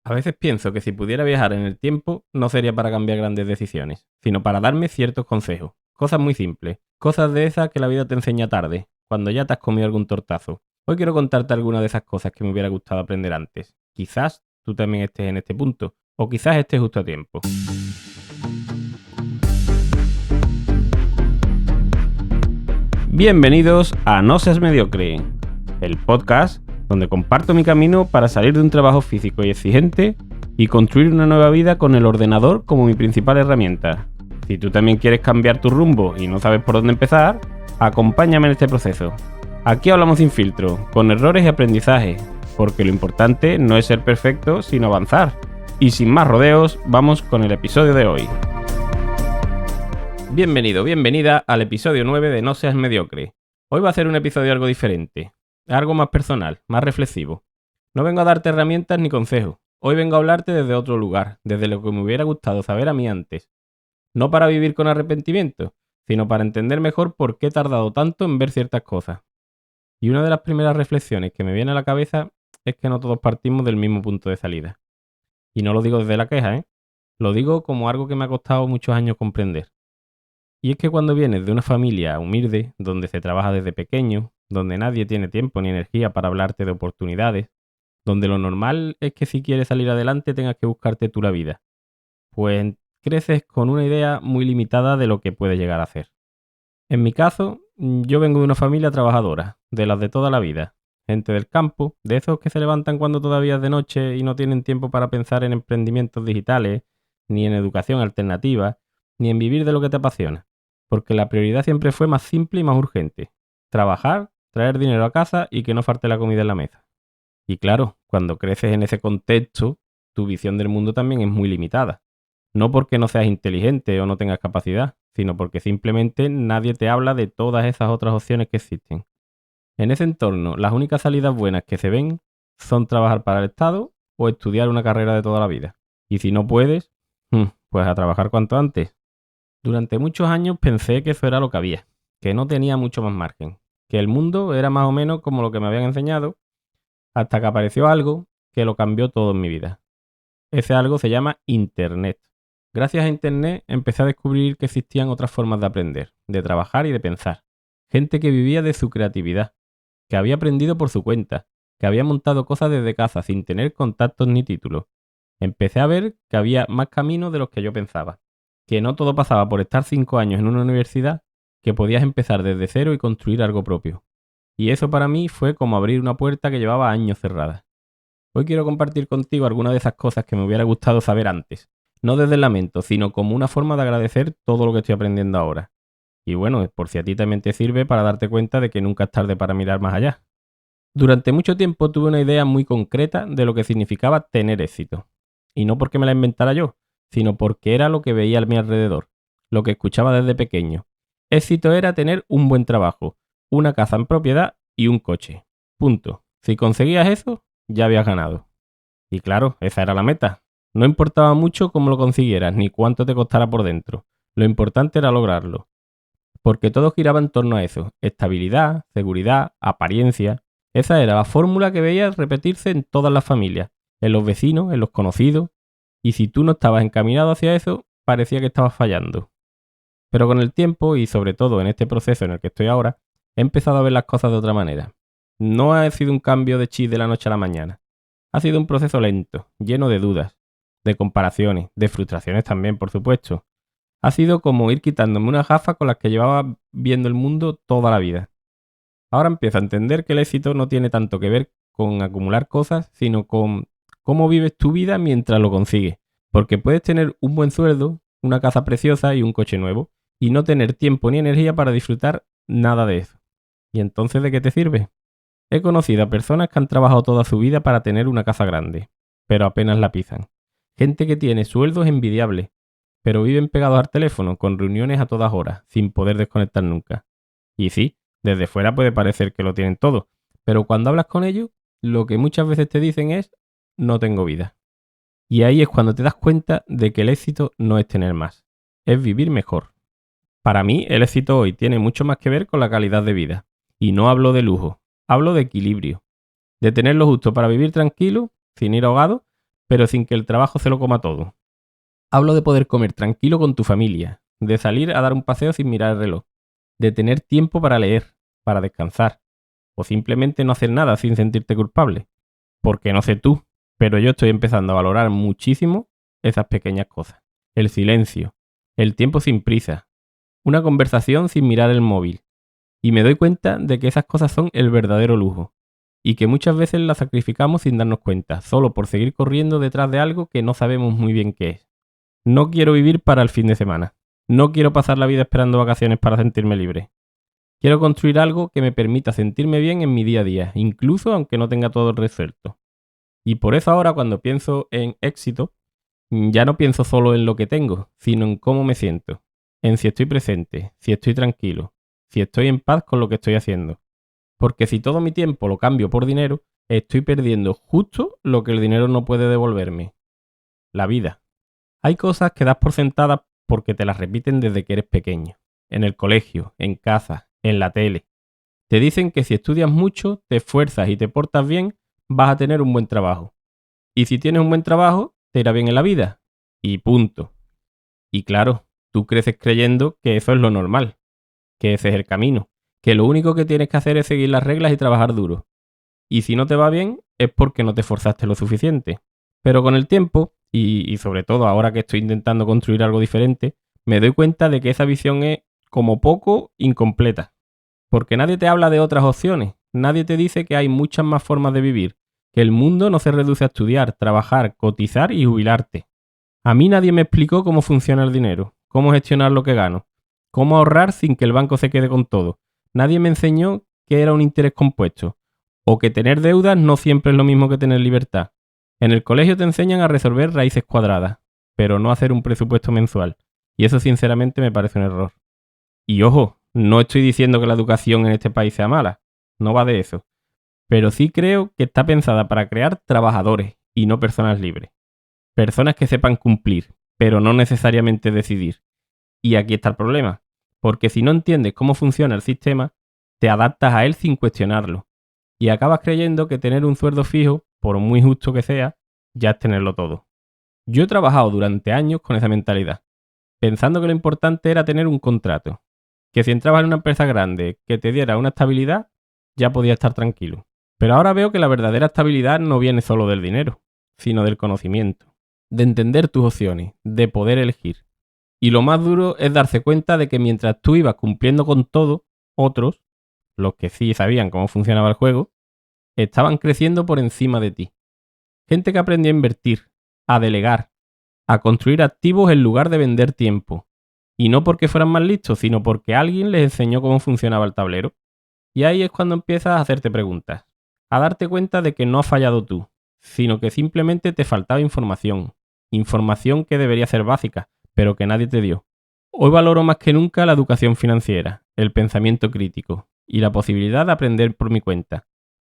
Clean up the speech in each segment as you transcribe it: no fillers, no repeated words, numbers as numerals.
A veces pienso que si pudiera viajar en el tiempo, no sería para cambiar grandes decisiones, sino para darme ciertos consejos. Cosas muy simples. Cosas de esas que la vida te enseña tarde, cuando ya te has comido algún tortazo. Hoy quiero contarte algunas de esas cosas que me hubiera gustado aprender antes. Quizás tú también estés en este punto, o quizás estés justo a tiempo. Bienvenidos a No Seas Mediocre, el podcast donde comparto mi camino para salir de un trabajo físico y exigente y construir una nueva vida con el ordenador como mi principal herramienta. Si tú también quieres cambiar tu rumbo y no sabes por dónde empezar, acompáñame en este proceso. Aquí hablamos sin filtro, con errores y aprendizaje, porque lo importante no es ser perfecto, sino avanzar. Y sin más rodeos, vamos con el episodio de hoy. Bienvenido, bienvenida al episodio 9 de No Seas Mediocre. Hoy va a ser un episodio algo diferente, algo más personal, más reflexivo. No vengo a darte herramientas ni consejos. Hoy vengo a hablarte desde otro lugar, desde lo que me hubiera gustado saber a mí antes. No para vivir con arrepentimiento, sino para entender mejor por qué he tardado tanto en ver ciertas cosas. Y una de las primeras reflexiones que me viene a la cabeza es que no todos partimos del mismo punto de salida. Y no lo digo desde la queja, ¿eh? Lo digo como algo que me ha costado muchos años comprender. Y es que cuando vienes de una familia humilde, donde se trabaja desde pequeño, donde nadie tiene tiempo ni energía para hablarte de oportunidades, donde lo normal es que si quieres salir adelante tengas que buscarte tú la vida, pues creces con una idea muy limitada de lo que puedes llegar a hacer. En mi caso, yo vengo de una familia trabajadora, de las de toda la vida, gente del campo, de esos que se levantan cuando todavía es de noche y no tienen tiempo para pensar en emprendimientos digitales, ni en educación alternativa, ni en vivir de lo que te apasiona. Porque la prioridad siempre fue más simple y más urgente. Trabajar, traer dinero a casa y que no falte la comida en la mesa. Y claro, cuando creces en ese contexto, tu visión del mundo también es muy limitada. No porque no seas inteligente o no tengas capacidad, sino porque simplemente nadie te habla de todas esas otras opciones que existen. En ese entorno, las únicas salidas buenas que se ven son trabajar para el Estado o estudiar una carrera de toda la vida. Y si no puedes, pues a trabajar cuanto antes. Durante muchos años pensé que eso era lo que había, que no tenía mucho más margen, que el mundo era más o menos como lo que me habían enseñado, hasta que apareció algo que lo cambió todo en mi vida. Ese algo se llama Internet. Gracias a Internet empecé a descubrir que existían otras formas de aprender, de trabajar y de pensar. Gente que vivía de su creatividad, que había aprendido por su cuenta, que había montado cosas desde casa sin tener contactos ni títulos. Empecé a ver que había más caminos de los que yo pensaba. Que no todo pasaba por estar 5 años en una universidad, que podías empezar desde cero y construir algo propio. Y eso para mí fue como abrir una puerta que llevaba años cerrada. Hoy quiero compartir contigo algunas de esas cosas que me hubiera gustado saber antes. No desde el lamento, sino como una forma de agradecer todo lo que estoy aprendiendo ahora. Y bueno, por si a ti también te sirve para darte cuenta de que nunca es tarde para mirar más allá. Durante mucho tiempo tuve una idea muy concreta de lo que significaba tener éxito. Y no porque me la inventara yo, sino porque era lo que veía a mi alrededor, lo que escuchaba desde pequeño. Éxito era tener un buen trabajo, una casa en propiedad y un coche. Punto. Si conseguías eso, ya habías ganado. Y claro, esa era la meta. No importaba mucho cómo lo consiguieras, ni cuánto te costara por dentro. Lo importante era lograrlo. Porque todo giraba en torno a eso. Estabilidad, seguridad, apariencia. Esa era la fórmula que veías repetirse en todas las familias, en los vecinos, en los conocidos. Y si tú no estabas encaminado hacia eso, parecía que estabas fallando. Pero con el tiempo, y sobre todo en este proceso en el que estoy ahora, he empezado a ver las cosas de otra manera. No ha sido un cambio de chip de la noche a la mañana. Ha sido un proceso lento, lleno de dudas, de comparaciones, de frustraciones también, por supuesto. Ha sido como ir quitándome unas gafas con las que llevaba viendo el mundo toda la vida. Ahora empiezo a entender que el éxito no tiene tanto que ver con acumular cosas, sino con cómo vives tu vida mientras lo consigues. Porque puedes tener un buen sueldo, una casa preciosa y un coche nuevo, y no tener tiempo ni energía para disfrutar nada de eso. ¿Y entonces de qué te sirve? He conocido a personas que han trabajado toda su vida para tener una casa grande, pero apenas la pisan. Gente que tiene sueldos envidiables, pero viven pegados al teléfono, con reuniones a todas horas, sin poder desconectar nunca. Y sí, desde fuera puede parecer que lo tienen todo, pero cuando hablas con ellos, lo que muchas veces te dicen es, no tengo vida. Y ahí es cuando te das cuenta de que el éxito no es tener más, es vivir mejor. Para mí, el éxito hoy tiene mucho más que ver con la calidad de vida. Y no hablo de lujo, hablo de equilibrio. De tener lo justo para vivir tranquilo, sin ir ahogado, pero sin que el trabajo se lo coma todo. Hablo de poder comer tranquilo con tu familia, de salir a dar un paseo sin mirar el reloj, de tener tiempo para leer, para descansar, o simplemente no hacer nada sin sentirte culpable. Porque no sé tú, pero yo estoy empezando a valorar muchísimo esas pequeñas cosas. El silencio, el tiempo sin prisa, una conversación sin mirar el móvil. Y me doy cuenta de que esas cosas son el verdadero lujo. Y que muchas veces las sacrificamos sin darnos cuenta, solo por seguir corriendo detrás de algo que no sabemos muy bien qué es. No quiero vivir para el fin de semana. No quiero pasar la vida esperando vacaciones para sentirme libre. Quiero construir algo que me permita sentirme bien en mi día a día, incluso aunque no tenga todo resuelto. Y por eso ahora cuando pienso en éxito, ya no pienso solo en lo que tengo, sino en cómo me siento, en si estoy presente, si estoy tranquilo, si estoy en paz con lo que estoy haciendo. Porque si todo mi tiempo lo cambio por dinero, estoy perdiendo justo lo que el dinero no puede devolverme. La vida. Hay cosas que das por sentadas porque te las repiten desde que eres pequeño. En el colegio, en casa, en la tele. Te dicen que si estudias mucho, te esfuerzas y te portas bien, vas a tener un buen trabajo. Y si tienes un buen trabajo, te irá bien en la vida. Y punto. Y claro, tú creces creyendo que eso es lo normal, que ese es el camino, que lo único que tienes que hacer es seguir las reglas y trabajar duro. Y si no te va bien, es porque no te esforzaste lo suficiente. Pero con el tiempo, y sobre todo ahora que estoy intentando construir algo diferente, me doy cuenta de que esa visión es, como poco, incompleta. Porque nadie te habla de otras opciones, nadie te dice que hay muchas más formas de vivir, que el mundo no se reduce a estudiar, trabajar, cotizar y jubilarte. A mí nadie me explicó cómo funciona el dinero, cómo gestionar lo que gano, cómo ahorrar sin que el banco se quede con todo. Nadie me enseñó qué era un interés compuesto, o que tener deudas no siempre es lo mismo que tener libertad. En el colegio te enseñan a resolver raíces cuadradas, pero no a hacer un presupuesto mensual, y eso sinceramente me parece un error. Y ojo, no estoy diciendo que la educación en este país sea mala, no va de eso, pero sí creo que está pensada para crear trabajadores y no personas libres. Personas que sepan cumplir, pero no necesariamente decidir. Y aquí está el problema, porque si no entiendes cómo funciona el sistema, te adaptas a él sin cuestionarlo, y acabas creyendo que tener un sueldo fijo, por muy justo que sea, ya es tenerlo todo. Yo he trabajado durante años con esa mentalidad, pensando que lo importante era tener un contrato, que si entrabas en una empresa grande que te diera una estabilidad, ya podías estar tranquilo. Pero ahora veo que la verdadera estabilidad no viene solo del dinero, sino del conocimiento, de entender tus opciones, de poder elegir. Y lo más duro es darse cuenta de que mientras tú ibas cumpliendo con todo, otros, los que sí sabían cómo funcionaba el juego, estaban creciendo por encima de ti. Gente que aprendió a invertir, a delegar, a construir activos en lugar de vender tiempo. Y no porque fueran más listos, sino porque alguien les enseñó cómo funcionaba el tablero. Y ahí es cuando empiezas a hacerte preguntas, a darte cuenta de que no has fallado tú, sino que simplemente te faltaba información. Información que debería ser básica, pero que nadie te dio. Hoy valoro más que nunca la educación financiera, el pensamiento crítico y la posibilidad de aprender por mi cuenta.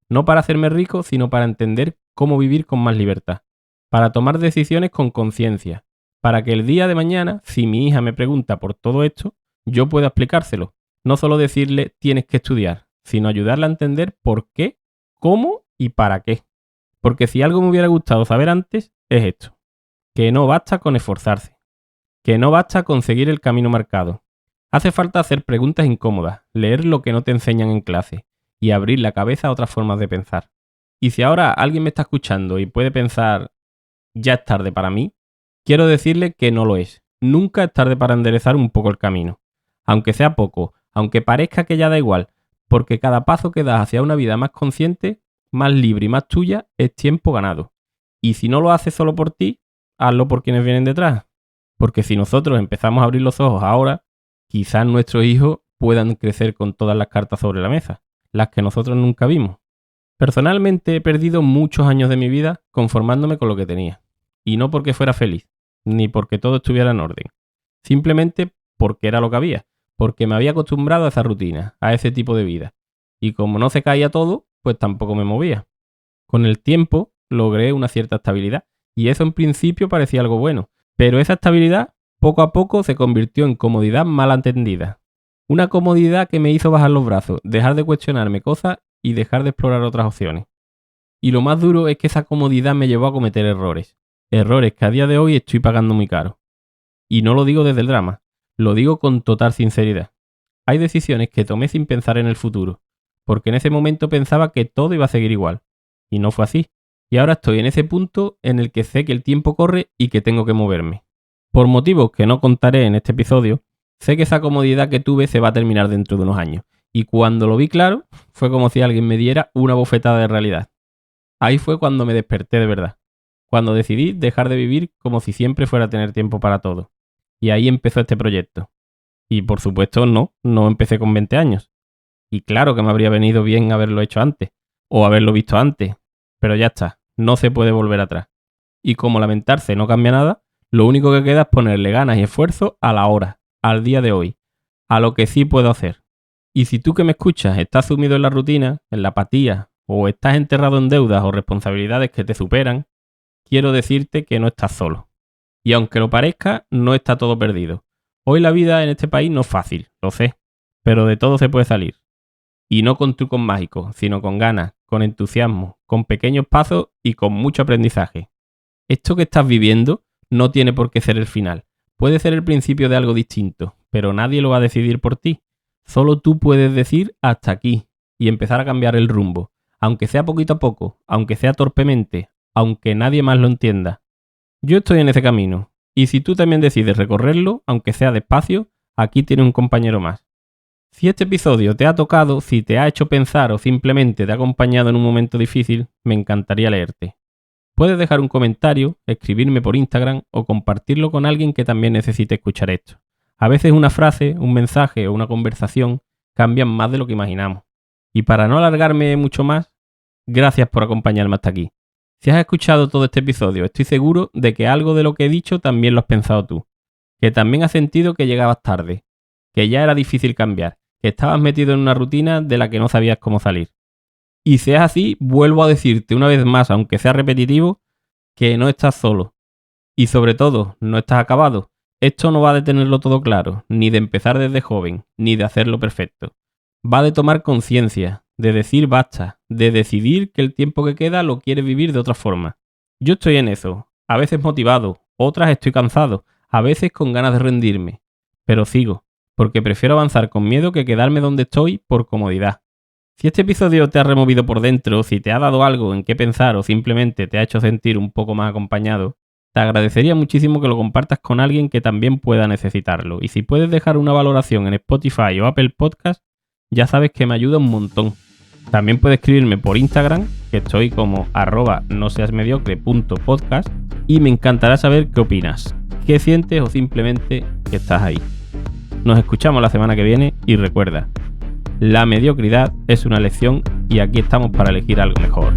No para hacerme rico, sino para entender cómo vivir con más libertad, para tomar decisiones con conciencia, para que el día de mañana, si mi hija me pregunta por todo esto, yo pueda explicárselo. No solo decirle tienes que estudiar, sino ayudarla a entender por qué, cómo y para qué. Porque si algo me hubiera gustado saber antes, es esto. Que no basta con esforzarse. Que no basta con seguir el camino marcado. Hace falta hacer preguntas incómodas, leer lo que no te enseñan en clase y abrir la cabeza a otras formas de pensar. Y si ahora alguien me está escuchando y puede pensar, ya es tarde para mí, quiero decirle que no lo es. Nunca es tarde para enderezar un poco el camino. Aunque sea poco, aunque parezca que ya da igual, porque cada paso que das hacia una vida más consciente, más libre y más tuya, es tiempo ganado. Y si no lo haces solo por ti, hazlo por quienes vienen detrás. Porque si nosotros empezamos a abrir los ojos ahora, quizás nuestros hijos puedan crecer con todas las cartas sobre la mesa, las que nosotros nunca vimos. Personalmente he perdido muchos años de mi vida conformándome con lo que tenía. Y no porque fuera feliz, ni porque todo estuviera en orden. Simplemente porque era lo que había, porque me había acostumbrado a esa rutina, a ese tipo de vida. Y como no se caía todo, pues tampoco me movía. Con el tiempo logré una cierta estabilidad, y eso en principio parecía algo bueno. Pero esa estabilidad poco a poco se convirtió en comodidad mal entendida. Una comodidad que me hizo bajar los brazos, dejar de cuestionarme cosas y dejar de explorar otras opciones. Y lo más duro es que esa comodidad me llevó a cometer errores. Errores que a día de hoy estoy pagando muy caro. Y no lo digo desde el drama, lo digo con total sinceridad. Hay decisiones que tomé sin pensar en el futuro, porque en ese momento pensaba que todo iba a seguir igual. Y no fue así. Y ahora estoy en ese punto en el que sé que el tiempo corre y que tengo que moverme. Por motivos que no contaré en este episodio, sé que esa comodidad que tuve se va a terminar dentro de unos años. Y cuando lo vi claro, fue como si alguien me diera una bofetada de realidad. Ahí fue cuando me desperté de verdad. Cuando decidí dejar de vivir como si siempre fuera a tener tiempo para todo. Y ahí empezó este proyecto. Y por supuesto no empecé con 20 años. Y claro que me habría venido bien haberlo hecho antes, o haberlo visto antes, pero ya está, no se puede volver atrás. Y como lamentarse no cambia nada, lo único que queda es ponerle ganas y esfuerzo a la hora, al día de hoy, a lo que sí puedo hacer. Y si tú que me escuchas estás sumido en la rutina, en la apatía, o estás enterrado en deudas o responsabilidades que te superan, quiero decirte que no estás solo. Y aunque lo parezca, no está todo perdido. Hoy la vida en este país no es fácil, lo sé, pero de todo se puede salir. Y no con trucos mágicos, sino con ganas, con entusiasmo, con pequeños pasos y con mucho aprendizaje. Esto que estás viviendo no tiene por qué ser el final. Puede ser el principio de algo distinto, pero nadie lo va a decidir por ti. Solo tú puedes decir hasta aquí y empezar a cambiar el rumbo, aunque sea poquito a poco, aunque sea torpemente, aunque nadie más lo entienda. Yo estoy en ese camino, y si tú también decides recorrerlo, aunque sea despacio, aquí tienes un compañero más. Si este episodio te ha tocado, si te ha hecho pensar o simplemente te ha acompañado en un momento difícil, me encantaría leerte. Puedes dejar un comentario, escribirme por Instagram o compartirlo con alguien que también necesite escuchar esto. A veces una frase, un mensaje o una conversación cambian más de lo que imaginamos. Y para no alargarme mucho más, gracias por acompañarme hasta aquí. Si has escuchado todo este episodio, estoy seguro de que algo de lo que he dicho también lo has pensado tú. Que también has sentido que llegabas tarde, que ya era difícil cambiar, que estabas metido en una rutina de la que no sabías cómo salir. Y si es así, vuelvo a decirte una vez más, aunque sea repetitivo, que no estás solo. Y sobre todo, no estás acabado. Esto no va de tenerlo todo claro, ni de empezar desde joven, ni de hacerlo perfecto. Va de tomar conciencia, de decir basta, de decidir que el tiempo que queda lo quieres vivir de otra forma. Yo estoy en eso, a veces motivado, otras estoy cansado, a veces con ganas de rendirme. Pero sigo, porque prefiero avanzar con miedo que quedarme donde estoy por comodidad. Si este episodio te ha removido por dentro, si te ha dado algo en qué pensar o simplemente te ha hecho sentir un poco más acompañado, te agradecería muchísimo que lo compartas con alguien que también pueda necesitarlo. Y si puedes dejar una valoración en Spotify o Apple Podcast, ya sabes que me ayuda un montón. También puedes escribirme por Instagram, que estoy como @noseasmediocre.podcast, y me encantará saber qué opinas, qué sientes o simplemente que estás ahí. Nos escuchamos la semana que viene y recuerda, la mediocridad es una elección y aquí estamos para elegir algo mejor.